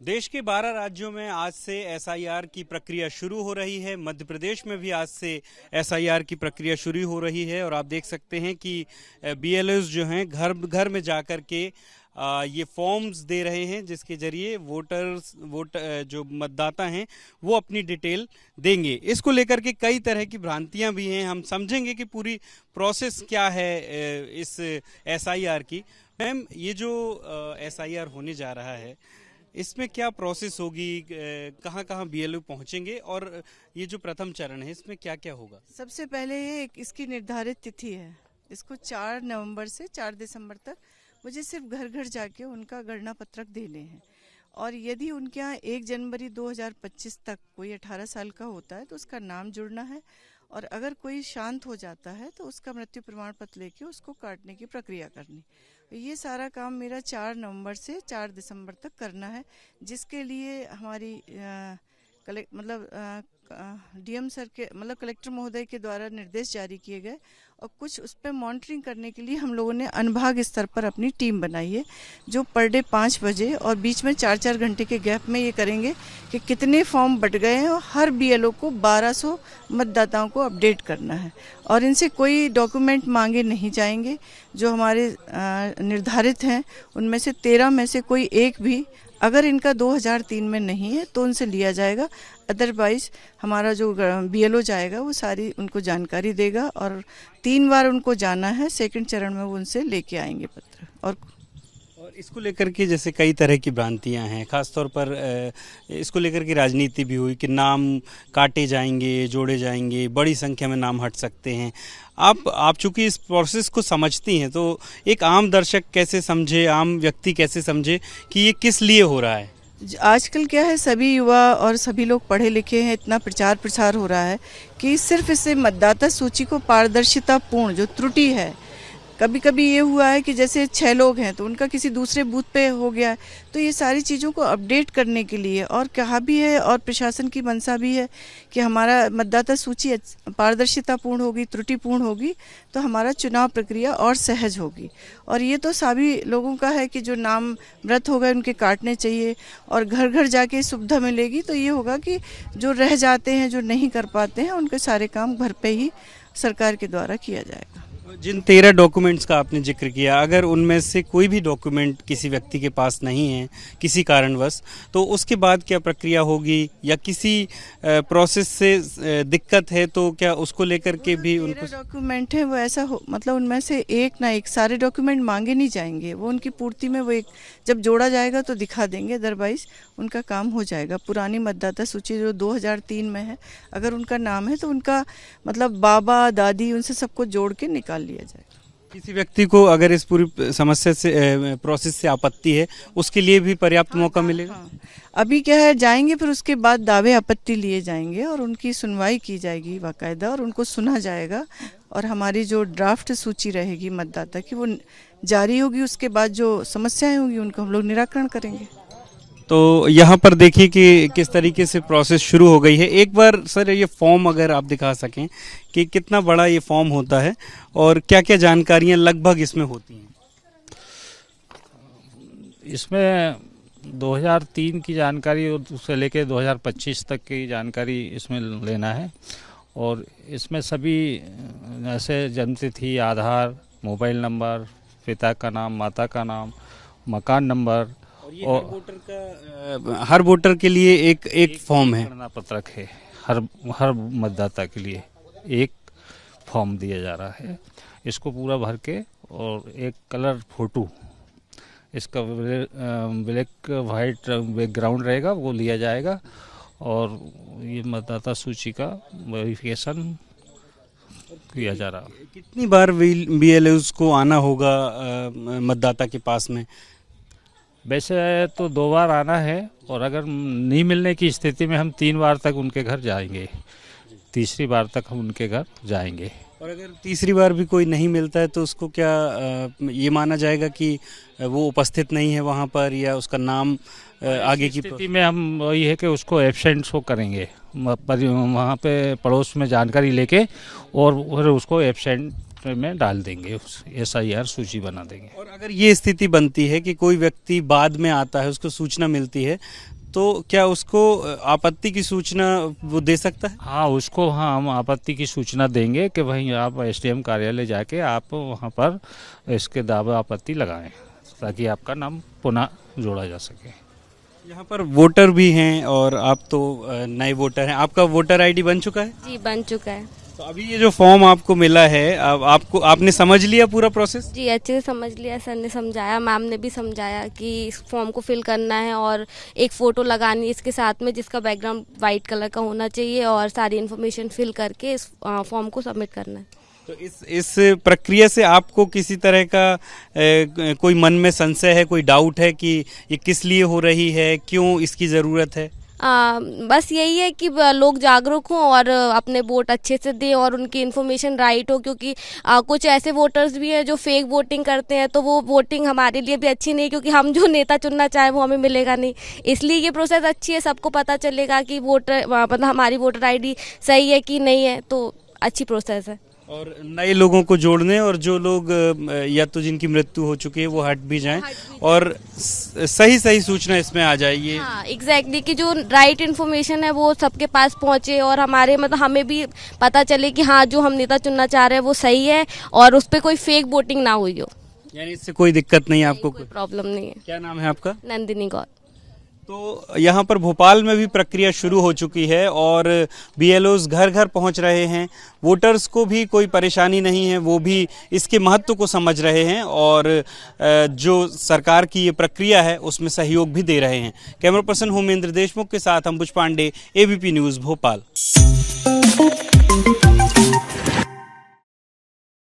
देश के 12 राज्यों में आज से एसआईआर की प्रक्रिया शुरू हो रही है। मध्य प्रदेश में भी आज से एसआईआर की प्रक्रिया शुरू हो रही है और आप देख सकते हैं कि बीएलओज जो हैं घर घर में जाकर के ये फॉर्म्स दे रहे हैं, जिसके जरिए जो मतदाता हैं वो अपनी डिटेल देंगे। इसको लेकर के कई तरह की भ्रांतियां भी हैं। हम समझेंगे कि पूरी प्रोसेस क्या है इस एसआईआर की। मैम, ये जो एसआईआर होने जा रहा है, इसमें क्या प्रोसेस होगी, कहाँ कहाँ बीएलओ पहुंचेंगे और ये जो प्रथम चरण है इसमें क्या क्या होगा? सबसे पहले ये इसकी निर्धारित तिथि है। इसको 4 नवंबर से 4 दिसंबर तक मुझे सिर्फ घर घर जाके उनका गणना पत्रक देने हैं। और यदि उनके यहाँ 1 जनवरी 2025 तक कोई 18 साल का होता है तो उसका नाम जुड़ना है, और अगर कोई शांत हो जाता है तो उसका मृत्यु प्रमाण पत्र लेके उसको काटने की प्रक्रिया करनी। ये सारा काम मेरा 4 नवंबर से 4 दिसंबर तक करना है, जिसके लिए हमारी डीएम सर के कलेक्टर महोदय के द्वारा निर्देश जारी किए गए, और कुछ उस पर मॉनिटरिंग करने के लिए हम लोगों ने अनुभाग स्तर पर अपनी टीम बनाई है, जो पर डे 5 बजे और बीच में 4-4 घंटे के गैप में ये करेंगे कि कितने फॉर्म बट गए हैं, और हर बीएलओ को 1200 मतदाताओं को अपडेट करना है। और इनसे कोई डॉक्यूमेंट मांगे नहीं जाएंगे। जो हमारे निर्धारित हैं उनमें से 13 में से कोई एक भी अगर इनका 2003 में नहीं है तो उनसे लिया जाएगा। अदरवाइज हमारा जो बीएलओ जाएगा वो सारी उनको जानकारी देगा, और 3 बार उनको जाना है। सेकंड चरण में वो उनसे लेके आएंगे पत्र। और इसको लेकर के जैसे कई तरह की भ्रांतियां हैं, खासतौर पर इसको लेकर के राजनीति भी हुई कि नाम काटे जाएंगे, जोड़े जाएंगे, बड़ी संख्या में नाम हट सकते हैं। आप चूंकि इस प्रोसेस को समझती हैं, तो एक आम दर्शक कैसे समझे, आम व्यक्ति कैसे समझे कि ये किस लिए हो रहा है? आजकल क्या है, सभी युवा और सभी लोग पढ़े लिखे हैं, इतना प्रचार प्रसार हो रहा है कि सिर्फ इससे मतदाता सूची को पारदर्शिता पूर्ण जो त्रुटि है, कभी कभी ये हुआ है कि जैसे 6 लोग हैं तो उनका किसी दूसरे बूथ पे हो गया है, तो ये सारी चीज़ों को अपडेट करने के लिए और कहा भी है, और प्रशासन की मंशा भी है कि हमारा मतदाता सूची पारदर्शितापूर्ण होगी, त्रुटिपूर्ण होगी, तो हमारा चुनाव प्रक्रिया और सहज होगी। और ये तो सभी लोगों का है कि जो नाम मृत हो गए उनके काटने चाहिए, और घर घर जाके सुविधा मिलेगी, तो ये होगा कि जो रह जाते हैं, जो नहीं कर पाते हैं, उनके सारे काम घर पे ही सरकार के द्वारा किया जाएगा। जिन 13 डॉक्यूमेंट्स का आपने जिक्र किया, अगर उनमें से कोई भी डॉक्यूमेंट किसी व्यक्ति के पास नहीं है किसी कारणवश, तो उसके बाद क्या प्रक्रिया होगी, या किसी प्रोसेस से दिक्कत है तो क्या उसको लेकर के भी उनको डॉक्यूमेंट है वो ऐसा हो, उनमें से एक ना एक सारे डॉक्यूमेंट मांगे नहीं जाएंगे। वो उनकी पूर्ति में वो एक जब जोड़ा जाएगा तो दिखा देंगे, अदरवाइज उनका काम हो जाएगा। पुरानी मतदाता सूची जो 2003 में है, अगर उनका नाम है तो उनका बाबा दादी उनसे सबको जोड़ के निकाल लिया जाएगा। किसी व्यक्ति को अगर इस पूरी समस्या से प्रोसेस से आपत्ति है, उसके लिए भी पर्याप्त मौका मिलेगा? हाँ। अभी क्या है, जाएंगे फिर उसके बाद दावे आपत्ति लिए जाएंगे और उनकी सुनवाई की जाएगी बाकायदा, और उनको सुना जाएगा, और हमारी जो ड्राफ्ट सूची रहेगी मतदाता की वो जारी होगी। उसके बाद जो समस्याएं होंगी उनको हम लोग निराकरण करेंगे। तो यहाँ पर देखिए कि किस तरीके से प्रोसेस शुरू हो गई है। एक बार सर ये फॉर्म अगर आप दिखा सकें कि कितना बड़ा ये फॉर्म होता है और क्या क्या जानकारियाँ लगभग इसमें होती हैं? इसमें 2003 की जानकारी और उससे लेके 2025 तक की जानकारी इसमें लेना है, और इसमें सभी जैसे जन्मतिथि, आधार, मोबाइल नंबर, पिता का नाम, माता का नाम, मकान नंबर, और हर वोटर के लिए एक फॉर्म है, गणना पत्रक है। हर मतदाता के लिए एक फॉर्म दिया जा रहा है। इसको पूरा भर के, और एक कलर फोटो, इसका ब्लैक वाइट बैकग्राउंड रहेगा, वो लिया जाएगा, और ये मतदाता सूची का वेरिफिकेशन किया जा रहा है। कितनी बार बीएलओज को आना होगा मतदाता के पास में? वैसे तो 2 बार आना है, और अगर नहीं मिलने की स्थिति में हम 3 बार तक उनके घर जाएंगे, तीसरी बार तक हम उनके घर जाएंगे। और अगर तीसरी बार भी कोई नहीं मिलता है तो उसको क्या ये माना जाएगा कि वो उपस्थित नहीं है वहाँ पर, या उसका नाम आगे की स्थिति में हम वही है कि उसको एब्सेंट शो करेंगे, वहाँ पे पड़ोस में जानकारी लेके, और फिर उसको एब्सेंट में डाल देंगे, SIR सूची बना देंगे। और अगर ये स्थिति बनती है कि कोई व्यक्ति बाद में आता है, उसको सूचना मिलती है, तो क्या उसको आपत्ति की सूचना वो दे सकता है? हाँ, उसको हाँ हम आपत्ति की सूचना देंगे कि भाई आप SDM कार्यालय जाके आप वहाँ पर इसके दावा आपत्ति लगाएं, ताकि आपका नाम पुनः जोड़ा जा सके। यहाँ पर वोटर भी हैं और आप तो नए वोटर हैं, आपका वोटर आईडी बन चुका है? जी बन चुका है। तो अभी ये जो फॉर्म आपको मिला है, अब आपने समझ लिया पूरा प्रोसेस? जी अच्छे से समझ लिया, सर ने समझाया, मैम ने भी समझाया कि इस फॉर्म को फिल करना है और एक फ़ोटो लगानी है इसके साथ में, जिसका बैकग्राउंड वाइट कलर का होना चाहिए, और सारी इन्फॉर्मेशन फिल करके इस फॉर्म को सबमिट करना है। तो इस प्रक्रिया से आपको किसी तरह का कोई मन में संशय है, कोई डाउट है कि ये किस लिए हो रही है, क्यों इसकी ज़रूरत है? बस यही है कि लोग जागरूक हों और अपने वोट अच्छे से दें और उनकी इन्फॉर्मेशन राइट हो, क्योंकि कुछ ऐसे वोटर्स भी हैं जो फेक वोटिंग करते हैं, तो वो वोटिंग हमारे लिए भी अच्छी नहीं, क्योंकि हम जो नेता चुनना चाहें वो हमें मिलेगा नहीं। इसलिए ये प्रोसेस अच्छी है, सबको पता चलेगा कि वोटर मतलब हमारी वोटर आईडी सही है कि नहीं है, तो अच्छी प्रोसेस है। और नए लोगों को जोड़ने, और जो लोग या तो जिनकी मृत्यु हो चुकी है वो हट भी जाएं और सही सूचना इसमें आ जाए। ये हाँ एग्जैक्टली कि जो राइट इन्फॉर्मेशन है वो सबके पास पहुंचे और हमारे मतलब हमें भी पता चले कि हाँ जो हम नेता चुनना चाह रहे हैं वो सही है और उस पर कोई फेक वोटिंग ना हुई हो। यानी इससे कोई दिक्कत नहीं है आपको? कोई प्रॉब्लम नहीं है। क्या नाम है आपका? नंदिनी गौर। तो यहाँ पर भोपाल में भी प्रक्रिया शुरू हो चुकी है और BLOs घर घर पहुँच रहे हैं। वोटर्स को भी कोई परेशानी नहीं है, वो भी इसके महत्व को समझ रहे हैं और जो सरकार की ये प्रक्रिया है उसमें सहयोग भी दे रहे हैं। कैमरा पर्सन होमेंद्र देशमुख के साथ अंबुज पांडे, ABP न्यूज़ भोपाल।